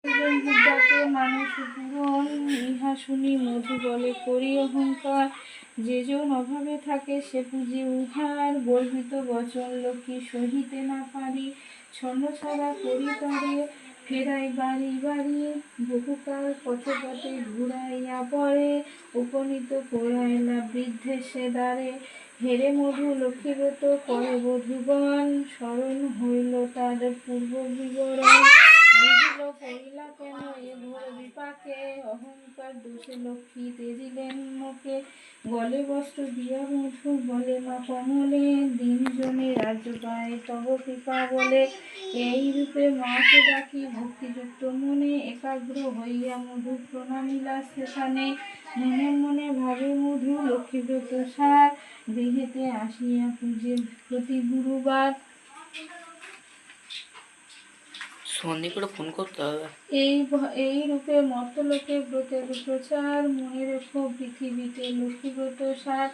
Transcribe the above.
যাকে মানুষ পূরণ, ইহা শুনি মধু বলে করি অহংকার। যেজন অভাবে থাকে সে পুঁজি উহার, গর্বিত বচন লক্ষ্মী সহিতে না পারি। ছন্ন ছাড়া করি তারে ফেরাই বাড়ি বাড়ি, বহুকাল পথে পথে ঘুরাইয়া পড়ে, উপনীত করাইলা বৃদ্ধে সে দ্বারে। হেরে মধু লক্ষ্মীব্রত করে বধূগণ, স্মরণ হইল তার পূর্ব বিবরণ। বুঝিল করিলা কেন এ ঘোর বিপাকে, অহংকার দোষে লক্ষ্মী তেজিলেন মুখে। গলে বস্ত্র দিয়া মধু বলে মা কমলে, দিন জনে রাজ্য পায় তব কৃপা বলে। এই রূপে মাকে ডাকি ভক্তিযুক্ত মনে, একাগ্র হইয়া মধু প্রণামিলা স্থানে। মনে মনে ভাবে মধু লক্ষ্মীব্রত সার, গৃহেতে আসিয়া পূজে প্রতি গুরুবার। ফোন করতে হবে। এই রূপে মর্তলোকে ব্রতের প্রচার, মনে রেখো পৃথিবীতে লক্ষ্মীব্রত সার।